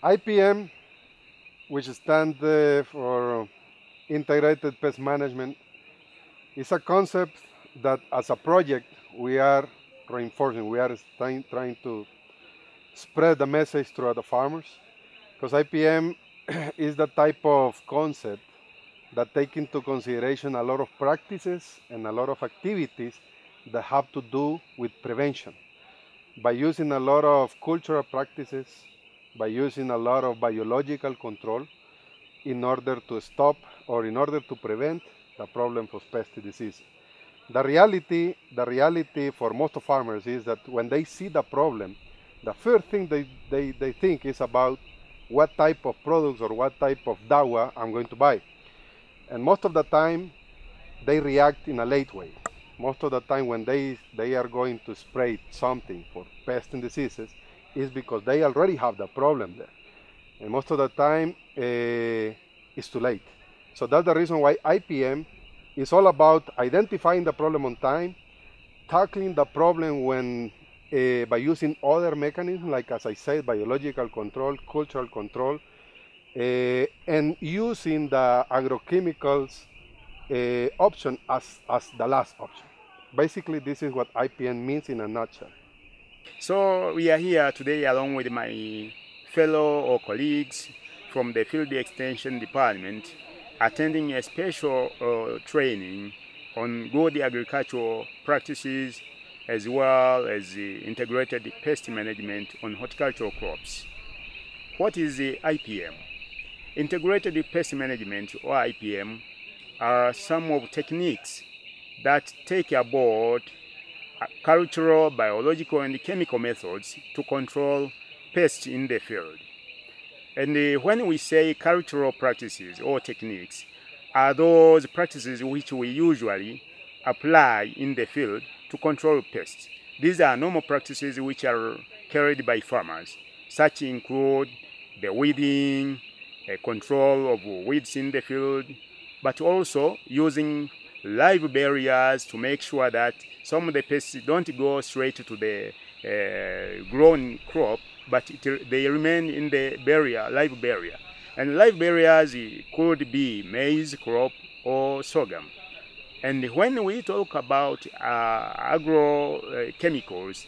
IPM, which stands for Integrated Pest Management, is a concept that as a project we are reinforcing. We are trying to spread the message throughout the farmers, because IPM is the type of concept that take into consideration a lot of practices and a lot of activities that have to do with prevention. By using a lot of cultural practices, by using a lot of biological control in order to stop or in order to prevent the problem of pest disease. The reality for most of farmers is that when they see the problem, the first thing they think is about what type of products or what type of dawa I'm going to buy. And most of the time, they react in a late way. Most of the time when they are going to spray something for pests and diseases is because they already have the problem there. And most of the time, it's too late. So that's the reason why IPM is all about identifying the problem on time, tackling the problem when by using other mechanisms, like as I said, biological control, cultural control, and using the agrochemicals option as the last option. Basically, this is what IPM means in a nutshell. So we are here today along with my fellow or colleagues from the Field Extension Department attending a special training on good agricultural practices as well as integrated pest management on horticultural crops. What is the IPM? Integrated pest management, or IPM, are some of techniques that take aboard cultural, biological, and chemical methods to control pests in the field. And when we say cultural practices or techniques, are those practices which we usually apply in the field to control pests. These are normal practices which are carried by farmers. Such include the weeding, control of weeds in the field, but also using live barriers to make sure that some of the pests don't go straight to the grown crop, but they remain in the barrier, live barrier. And live barriers could be maize crop or sorghum. And when we talk about agro chemicals,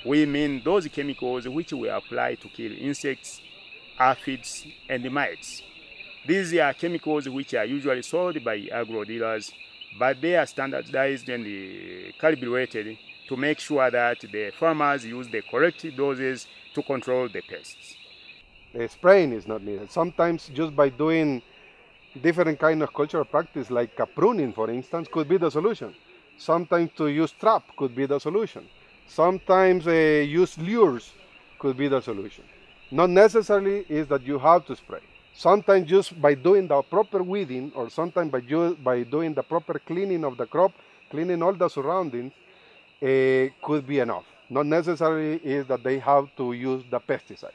we mean those chemicals which we apply to kill insects, aphids, and mites. These are chemicals which are usually sold by agro dealers, but they are standardized and calibrated to make sure that the farmers use the correct doses to control the pests. Spraying is not needed. Sometimes just by doing different kind of cultural practice, like pruning, for instance, could be the solution. Sometimes to use trap could be the solution. Sometimes use lures could be the solution. Not necessarily is that you have to spray. Sometimes just by doing the proper weeding, or sometimes by doing the proper cleaning of the crop, cleaning all the surroundings, could be enough. Not necessarily is that they have to use the pesticide.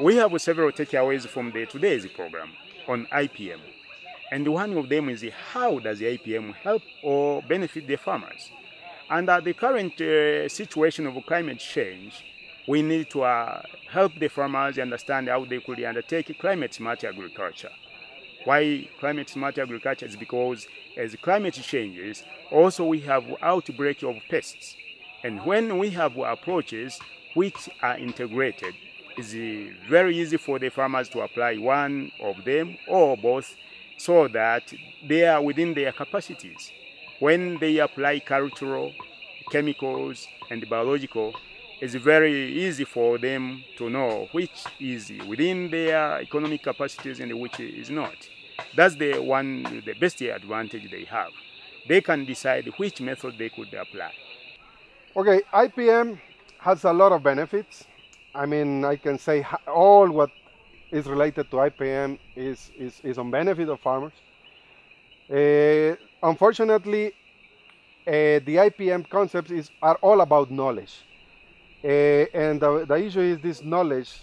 We have several takeaways from today's program on IPM. And one of them is how does the IPM help or benefit the farmers? Under the current situation of climate change, we need to help the farmers understand how they could undertake climate-smart agriculture. Why climate-smart agriculture? Is because as climate changes, also we have outbreak of pests. And when we have approaches which are integrated, it's very easy for the farmers to apply one of them or both so that they are within their capacities. When they apply cultural, chemicals, and biological, it's very easy for them to know which is within their economic capacities and which is not. That's the best advantage they have. They can decide which method they could apply. Okay, IPM has a lot of benefits. I mean, I can say all what is related to IPM is on benefit of farmers. Unfortunately, the IPM concepts are all about knowledge. And the issue is this knowledge.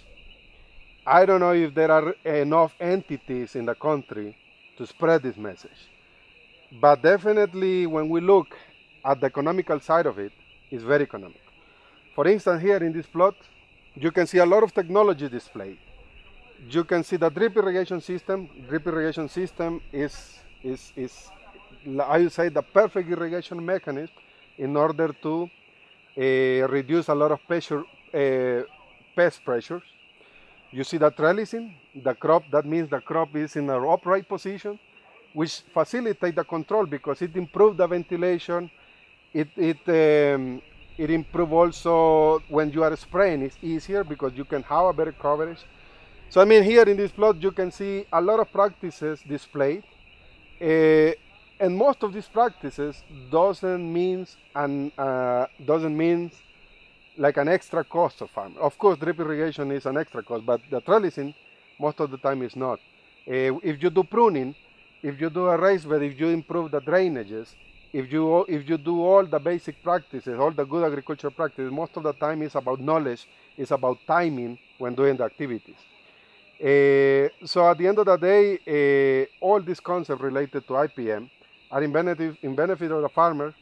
I don't know if there are enough entities in the country to spread this message. But definitely when we look at the economical side of it, it's very economical. For instance, here in this plot, you can see a lot of technology displayed. you can see the drip irrigation system. Drip irrigation system is I would say the perfect irrigation mechanism in order to reduce a lot of pest pressures. You see the trellising, the crop, that means the crop is in an upright position, which facilitates the control because it improves the ventilation. It improves also when you are spraying, it's easier because you can have a better coverage. So I mean, here in this plot you can see a lot of practices displayed, and most of these practices doesn't mean like an extra cost of farm. Of course, drip irrigation is an extra cost, but the trellising most of the time is not. If you do pruning, if you do a raised bed, if you improve the drainages, if you do all the basic practices, all the good agriculture practices, most of the time it's about knowledge, it's about timing when doing the activities. So at the end of the day, all these concepts related to IPM are in benefit of the farmer,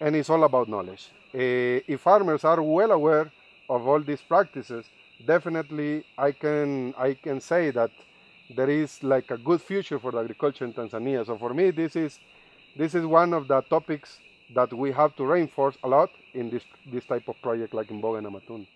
and it's all about knowledge. If farmers are well aware of all these practices, definitely I can say that there is like a good future for the agriculture in Tanzania. So for me, this is one of the topics that we have to reinforce a lot in this type of project like Mboga and Matunda.